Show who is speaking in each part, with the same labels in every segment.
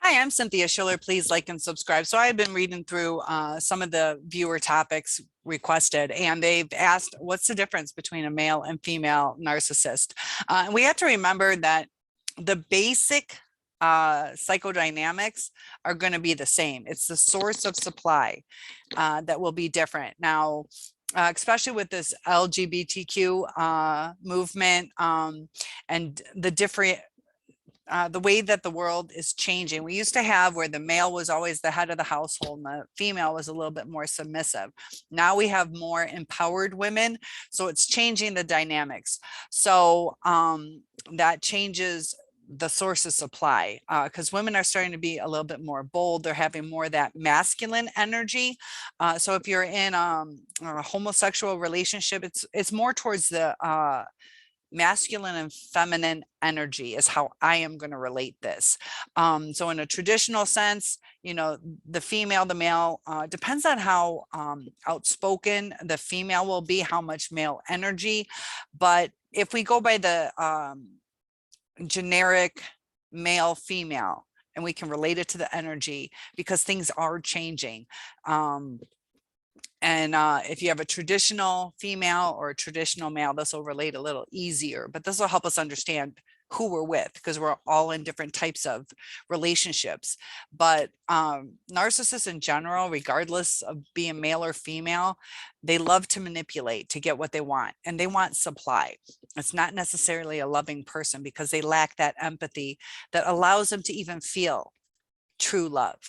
Speaker 1: Hi, I'm Cynthia Schiller. Please like and subscribe. So I've been reading through some of the viewer topics requested, and they've asked what's the difference between a male and female narcissist. And we have to remember that the basic psychodynamics are going to be the same. It's the source of supply that will be different. Now, especially with this LGBTQ movement and the way that the world is changing. We used to have where the male was always the head of the household and the female was a little bit more submissive. Now we have more empowered women, so it's changing the dynamics. So that changes the source of supply because women are starting to be a little bit more bold. They're having more of that masculine energy. So if you're in a homosexual relationship, it's more towards the masculine and feminine energy is how I am going to relate this. So in a traditional sense, the female, the male, depends on how outspoken the female will be, how much male energy. But if we go by the generic male, female, and we can relate it to the energy because things are changing. And if you have a traditional female or a traditional male, this will relate a little easier, but this will help us understand who we're with because we're all in different types of relationships. But narcissists in general, regardless of being male or female, they love to manipulate to get what they want, and they want supply. It's not necessarily a loving person because they lack that empathy that allows them to even feel true love.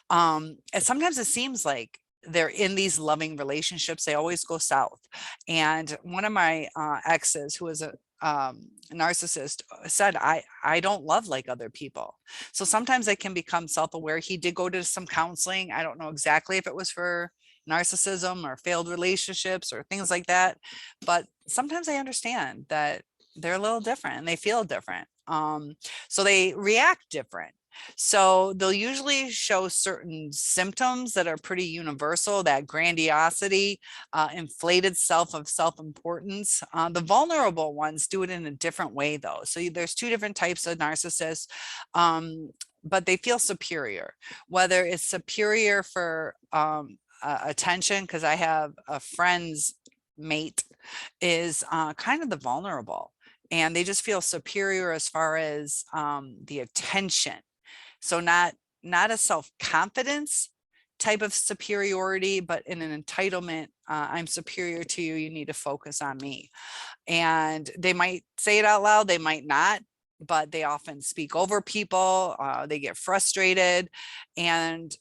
Speaker 1: And sometimes it seems like they're in these loving relationships, they always go south. And one of my exes, who was a narcissist, said, I don't love like other people. So sometimes they can become self-aware. He did go to some counseling. I don't know exactly if it was for narcissism or failed relationships or things like that, but sometimes I understand that they're a little different and they feel different. So they react different. So they'll usually show certain symptoms that are pretty universal, that grandiosity, inflated self-importance. The vulnerable ones do it in a different way though. So there's two different types of narcissists, but they feel superior, whether it's superior for attention, because I have a friend's mate is kind of the vulnerable, and they just feel superior as far as the attention. So not a self-confidence type of superiority, but in an entitlement, I'm superior to you, you need to focus on me. And they might say it out loud, they might not, but they often speak over people, they get frustrated. And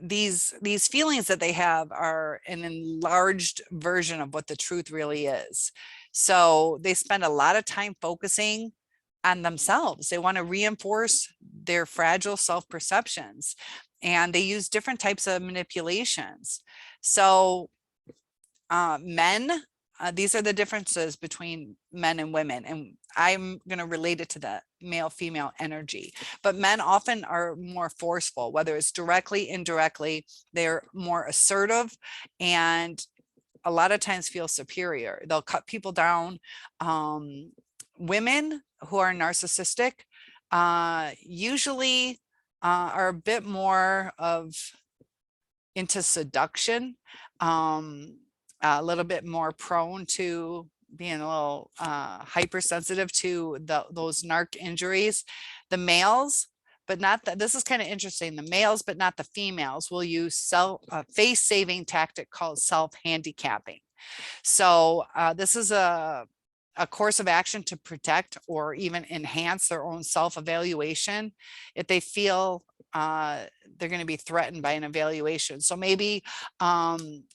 Speaker 1: these feelings that they have are an enlarged version of what the truth really is. So they spend a lot of time focusing on themselves. They want to reinforce their fragile self-perceptions, and they use different types of manipulations. So men, these are the differences between men and women, and I'm going to relate it to the male-female energy. But men often are more forceful, whether it's directly, indirectly. They're more assertive and a lot of times feel superior. They'll cut people down. Women who are narcissistic usually are a bit more of into seduction, a little bit more prone to being a little hypersensitive to those narc injuries. The males, but not that, this is kind of interesting, the males but not the females will use face-saving tactic called self-handicapping. So this is a course of action to protect or even enhance their own self-evaluation if they feel they're going to be threatened by an evaluation. So maybe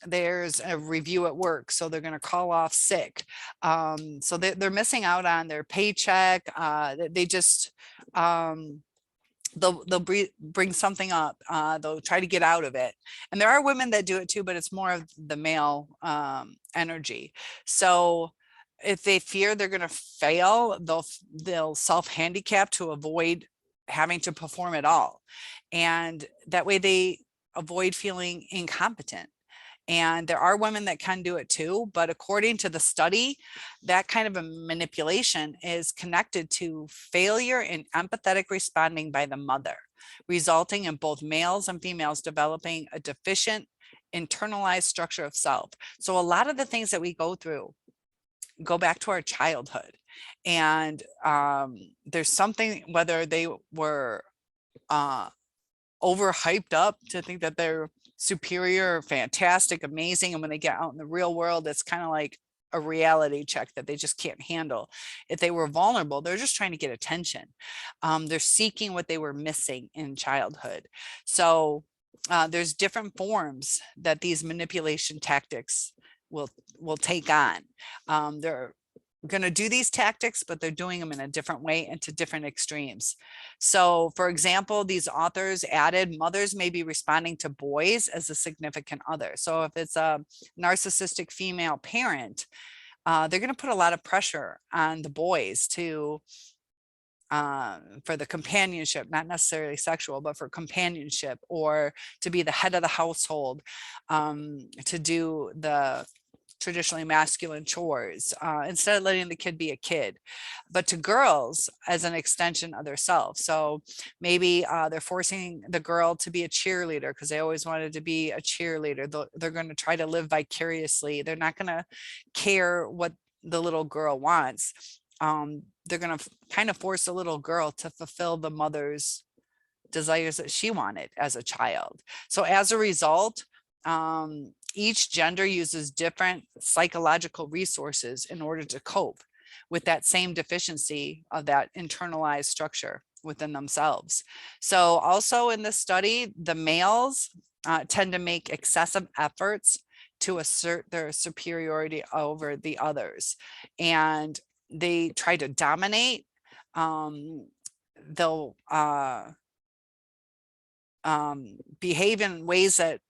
Speaker 1: there's a review at work, so they're going to call off sick. So they're missing out on their paycheck. They just they'll bring something up, they'll try to get out of it. And there are women that do it too, but it's more of the male energy. So if they fear they're going to fail, they'll self-handicap to avoid having to perform at all. And that way they avoid feeling incompetent. And there are women that can do it too, but according to the study, that kind of a manipulation is connected to failure in empathetic responding by the mother, resulting in both males and females developing a deficient internalized structure of self. So a lot of the things that we go through go back to our childhood. And there's something, whether they were overhyped up to think that they're superior, fantastic, amazing. And when they get out in the real world, it's kind of like a reality check that they just can't handle. If they were vulnerable, they're just trying to get attention. They're seeking what they were missing in childhood. So there's different forms that these manipulation tactics will take on. They're going to do these tactics, but they're doing them in a different way and to different extremes. So for example, these authors added mothers may be responding to boys as a significant other. So if it's a narcissistic female parent, they're going to put a lot of pressure on the boys to for the companionship, not necessarily sexual, but for companionship, or to be the head of the household, to do the traditionally masculine chores, instead of letting the kid be a kid, but to girls as an extension of their self. So maybe they're forcing the girl to be a cheerleader because they always wanted to be a cheerleader. They're going to try to live vicariously. They're not going to care what the little girl wants. They're going to kind of force a little girl to fulfill the mother's desires that she wanted as a child. So as a result, each gender uses different psychological resources in order to cope with that same deficiency of that internalized structure within themselves. So also in this study, the males tend to make excessive efforts to assert their superiority over the others, and they try to dominate. They'll behave in ways that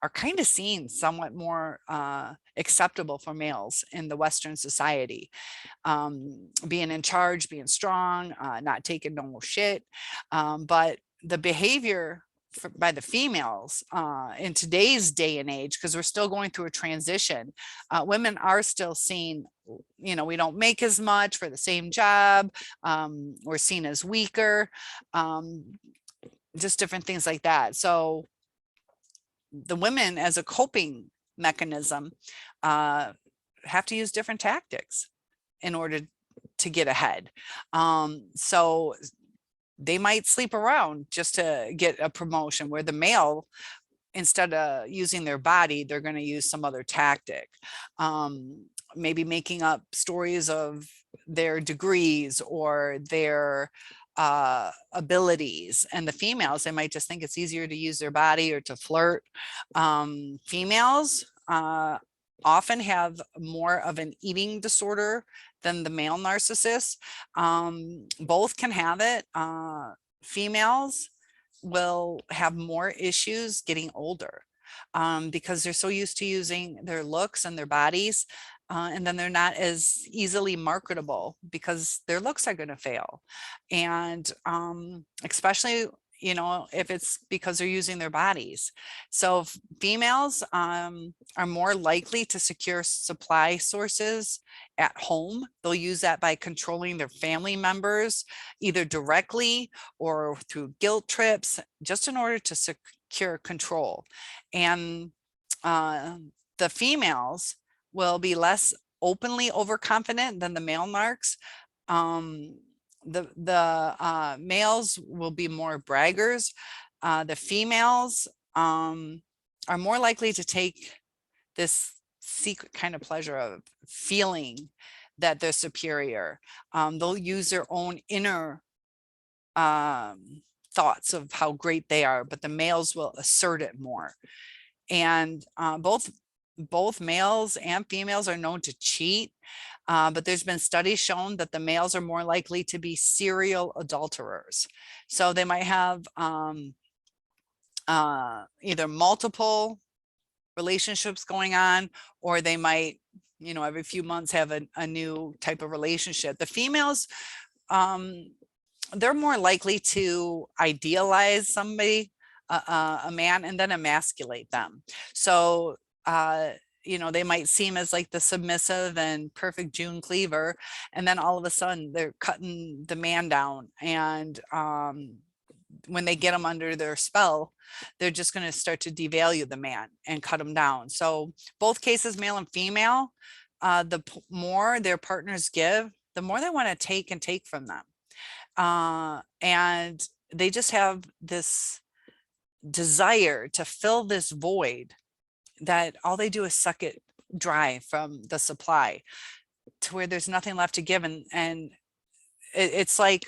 Speaker 1: are kind of seen somewhat more acceptable for males in the Western society. Being in charge, being strong, not taking no shit. But the behavior by the females in today's day and age, because we're still going through a transition, women are still seen, we don't make as much for the same job. We're seen as weaker, just different things like that. So the women, as a coping mechanism, have to use different tactics in order to get ahead. So they might sleep around just to get a promotion, where the male, instead of using their body, they're going to use some other tactic. Maybe making up stories of their degrees or their abilities. And the females, they might just think it's easier to use their body or to flirt. Females often have more of an eating disorder than the male narcissists. Both can have it. Females will have more issues getting older because they're so used to using their looks and their bodies. And then they're not as easily marketable because their looks are going to fail. And especially, if it's because they're using their bodies. So females are more likely to secure supply sources at home. They'll use that by controlling their family members, either directly or through guilt trips, just in order to secure control. And the females will be less openly overconfident than the male narcs. The males will be more braggers. The females are more likely to take this secret kind of pleasure of feeling that they're superior. They'll use their own inner thoughts of how great they are, but the males will assert it more. And both males and females are known to cheat, but there's been studies shown that the males are more likely to be serial adulterers. So they might have either multiple relationships going on, or they might, every few months have a new type of relationship. The females, they're more likely to idealize somebody, a man, and then emasculate them. So they might seem as like the submissive and perfect June Cleaver, and then all of a sudden they're cutting the man down. And when they get them under their spell, they're just going to start to devalue the man and cut him down. So both cases, male and female, the more their partners give, the more they want to take and take from them. And they just have this desire to fill this void that all they do is suck it dry from the supply to where there's nothing left to give. And it's like,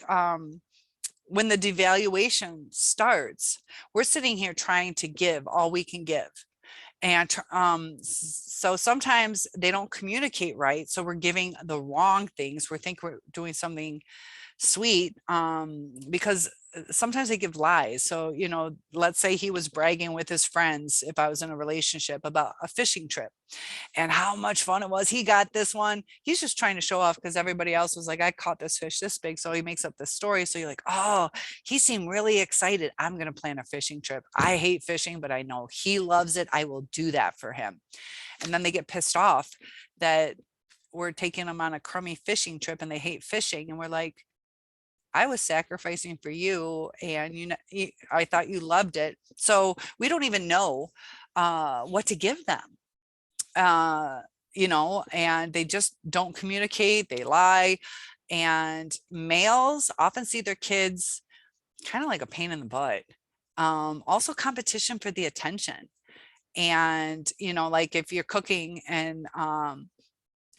Speaker 1: when the devaluation starts, we're sitting here trying to give all we can give. And so sometimes they don't communicate right. So we're giving the wrong things. We think we're doing something sweet, because sometimes they give lies. So, let's say he was bragging with his friends, if I was in a relationship, about a fishing trip and how much fun it was. He got this one. He's just trying to show off because everybody else was like, I caught this fish this big. So he makes up this story. So you're like, oh, he seemed really excited. I'm going to plan a fishing trip. I hate fishing, but I know he loves it. I will do that for him. And then they get pissed off that we're taking them on a crummy fishing trip and they hate fishing. And we're like, I was sacrificing for you, and I thought you loved it. So we don't even know what to give them, and they just don't communicate. They lie. And males often see their kids kind of like a pain in the butt. Also competition for the attention. And, like if you're cooking and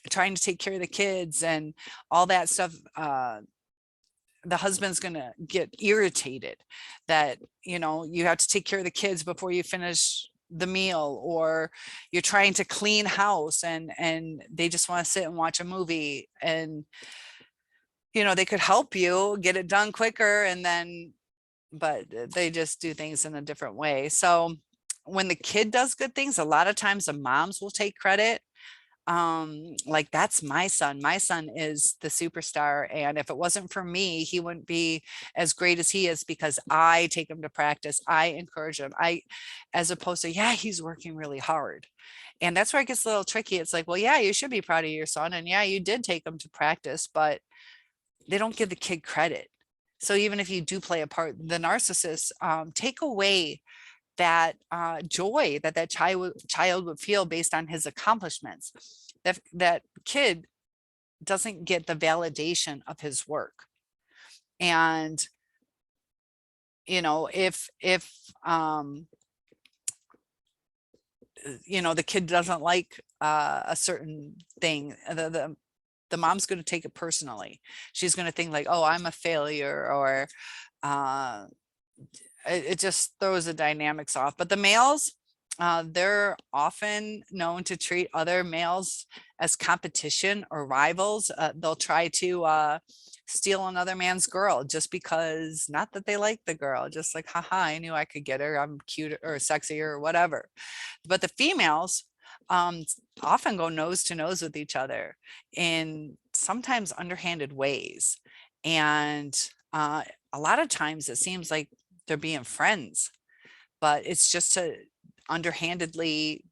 Speaker 1: trying to take care of the kids and all that stuff, the husband's going to get irritated that, you have to take care of the kids before you finish the meal, or you're trying to clean house and they just want to sit and watch a movie. And, they could help you get it done quicker, but they just do things in a different way. So when the kid does good things, a lot of times the moms will take credit. Like, that's my son is the superstar, and if it wasn't for me, he wouldn't be as great as he is, because I take him to practice, I encourage him, as opposed to, yeah, he's working really hard. And that's where it gets a little tricky. It's like, well, yeah, you should be proud of your son, and yeah, you did take him to practice, but they don't give the kid credit. So even if you do play a part, the narcissists take away that joy that child would feel based on his accomplishments. That kid doesn't get the validation of his work. And if the kid doesn't like a certain thing, the mom's going to take it personally. She's going to think like, oh, I'm a failure, or it just throws the dynamics off. But the males, they're often known to treat other males as competition or rivals. They'll try to steal another man's girl just because, not that they like the girl, just like, haha, I knew I could get her. I'm cute or sexier or whatever. But the females often go nose to nose with each other in sometimes underhanded ways. And a lot of times it seems like they're being friends, but it's just to underhandedly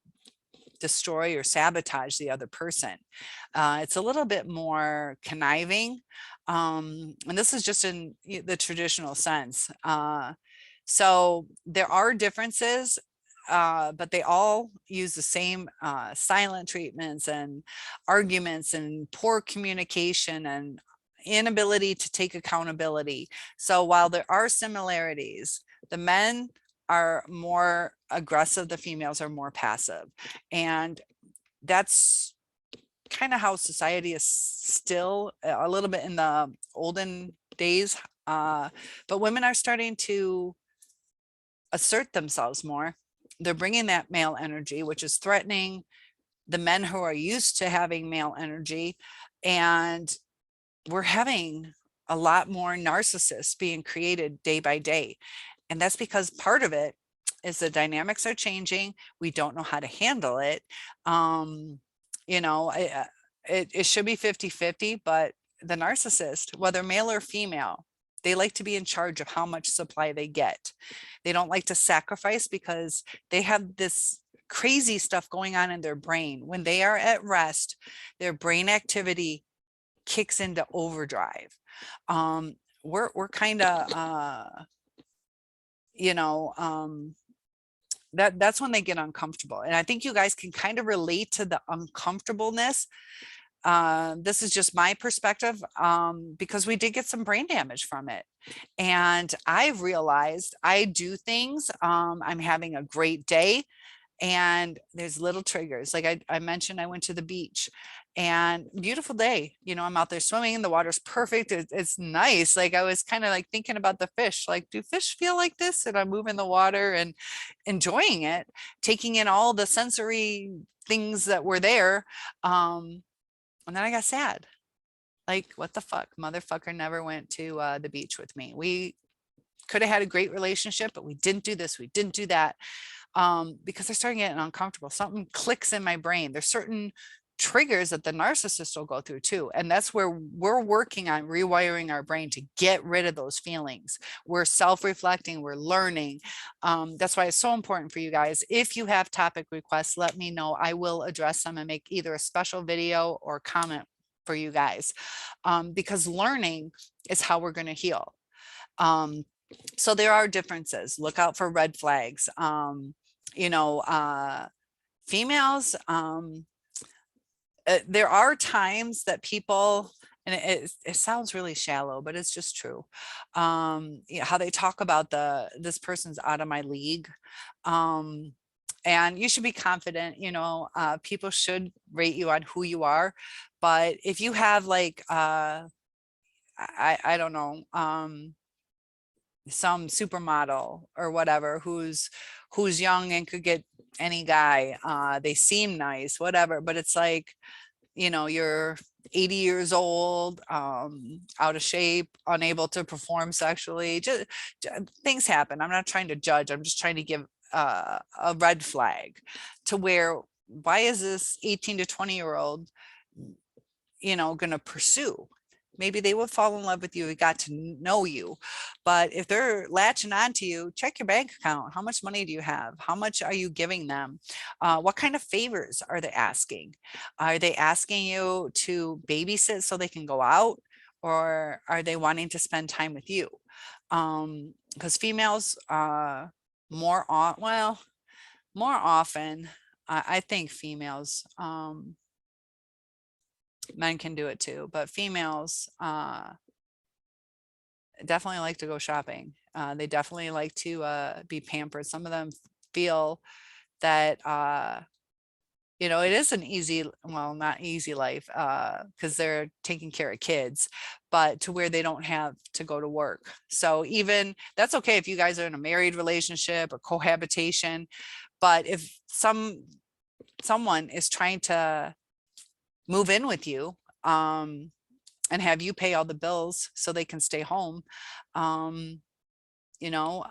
Speaker 1: destroy or sabotage the other person. It's a little bit more conniving. And this is just in the traditional sense. So there are differences, but they all use the same silent treatments and arguments and poor communication and inability to take accountability. So while there are similarities, the men are more aggressive, the females are more passive. And that's kind of how society is still a little bit in the olden days. But women are starting to assert themselves more. They're bringing that male energy, which is threatening the men who are used to having male energy. And we're having a lot more narcissists being created day by day. And that's because part of it is the dynamics are changing. We don't know how to handle it. It should be 50-50, but the narcissist, whether male or female, they like to be in charge of how much supply they get. They don't like to sacrifice because they have this crazy stuff going on in their brain. When they are at rest, their brain activity kicks into overdrive. We're kind of, you know, that's when they get uncomfortable. And I think you guys can kind of relate to the uncomfortableness. This is just my perspective, because we did get some brain damage from it. And I've realized I do things, I'm having a great day, and there's little triggers. Like I mentioned, I went to the beach, and beautiful day, you know, I'm out there swimming, the water's perfect, it's nice. Like I was kind of like thinking about the fish, like, do fish feel like this? And I'm moving the water and enjoying it, taking in all the sensory things that were there. And then I got sad. Like, what the fuck? Motherfucker never went to the beach with me. We could have had a great relationship, but we didn't do this, we didn't do that. Because I started getting uncomfortable. Something clicks in my brain. There's certain triggers that the narcissist will go through too. And that's where we're working on rewiring our brain to get rid of those feelings. We're self-reflecting, we're learning. That's why it's so important for you guys. If you have topic requests, let me know. I will address them and make either a special video or comment for you guys, because learning is how we're going to heal. So there are differences. Look out for red flags. You know, females, there are times that people, and it sounds really shallow, but it's just true. Yeah, how they talk about this person's out of my league. And you should be confident, you know, people should rate you on who you are. But if you have like, I don't know, some supermodel or whatever who's young and could get any guy, they seem nice, whatever, but it's like, you know, you're 80 years old, out of shape, unable to perform sexually. Just things happen. I'm not trying to judge, I'm just trying to give a red flag to where, why is this 18 to 20-year-old, you know, gonna pursue? Maybe they would fall in love with you, got to know you. But if they're latching on to you, check your bank account. How much money do you have? How much are you giving them? What kind of favors are they asking? Are they asking you to babysit so they can go out? Or are they wanting to spend time with you? Because females, more often, I think females, men can do it too, but females definitely like to go shopping. They definitely like to be pampered. Some of them feel that, you know, it is an easy, well, not easy life, because they're taking care of kids, but to where they don't have to go to work. So even that's okay if you guys are in a married relationship or cohabitation, but if someone is trying to move in with you, and have you pay all the bills so they can stay home, you know,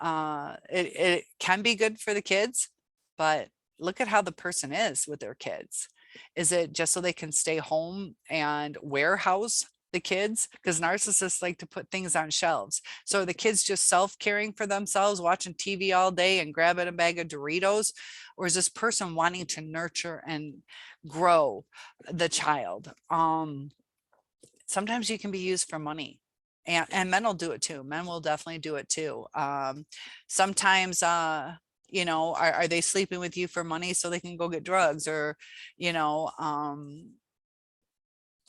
Speaker 1: it can be good for the kids, but look at how the person is with their kids. Is it just so they can stay home and warehouse the kids? Because narcissists like to put things on shelves. So are the kids just self-caring for themselves, watching TV all day and grabbing a bag of Doritos? Or is this person wanting to nurture and grow the child? Sometimes you can be used for money, and men will do it too. Men will definitely do it too. Sometimes, you know, are they sleeping with you for money so they can go get drugs, or, you know,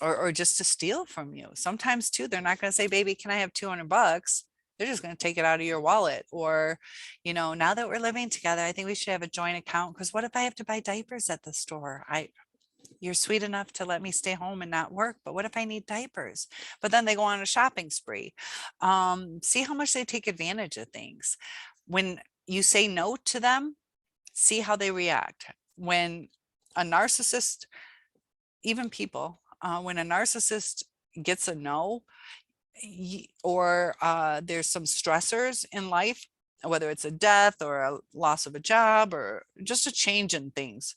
Speaker 1: or just to steal from you? Sometimes too, they're not going to say, baby, can I have $200? They're just going to take it out of your wallet. Or, you know, now that we're living together, I think we should have a joint account, because what if I have to buy diapers at the store? You're sweet enough to let me stay home and not work, but what if I need diapers? But then they go on a shopping spree. See how much they take advantage of things. When you say no to them, see how they react. When a narcissist, even people, when a narcissist gets a no, or there's some stressors in life, whether it's a death or a loss of a job or just a change in things,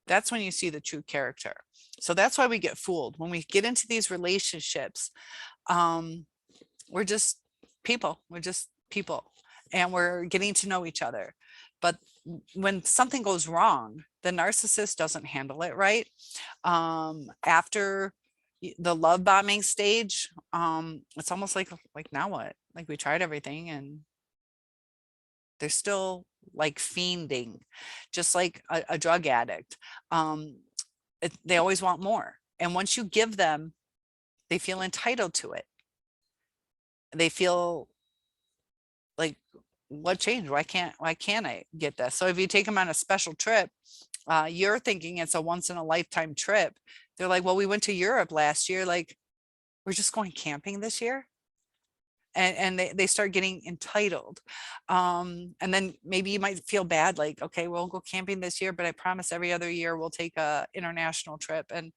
Speaker 1: that's when you see the true character. So that's why we get fooled. When we get into these relationships, we're just people. We're just people. And we're getting to know each other. But when something goes wrong, the narcissist doesn't handle it right. After the love bombing stage, it's almost like now what? Like we tried everything and they're still like fiending, just like a drug addict. They always want more. And once you give them, they feel entitled to it. They feel like, what changed? Why can't I get this? So if you take them on a special trip, you're thinking it's a once in a lifetime trip. They're like, well, we went to Europe last year. Like, we're just going camping this year. And they start getting entitled. And then maybe you might feel bad, like, okay, we'll go camping this year, but I promise every other year we'll take a international trip. And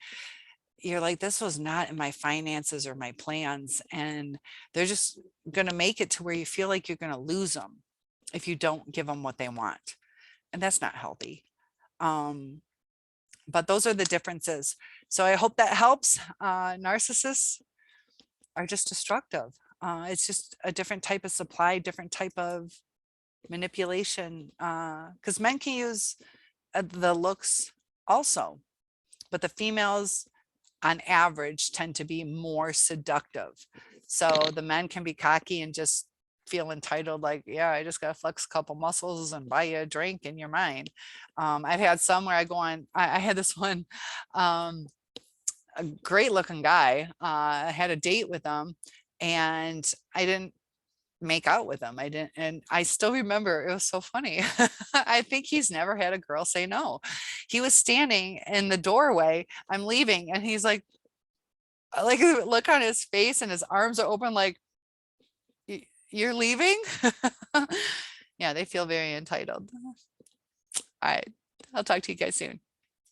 Speaker 1: you're like, this was not in my finances or my plans. And they're just going to make it to where you feel like you're going to lose them if you don't give them what they want. And that's not healthy. But those are the differences. So I hope that helps. Narcissists are just destructive. It's just a different type of supply, different type of manipulation. Because men can use the looks also, but the females on average tend to be more seductive. So the men can be cocky and just feel entitled, like, yeah, I just gotta flex a couple muscles and buy you a drink and you're mine. I've had some where I go on, I had this one, a great looking guy. I had a date with him and I didn't make out with him. I didn't, and I still remember, it was so funny. I think he's never had a girl say no. He was standing in the doorway, I'm leaving, and he's like look on his face and his arms are open, like, you're leaving? Yeah, they feel very entitled. All right, I'll talk to you guys soon.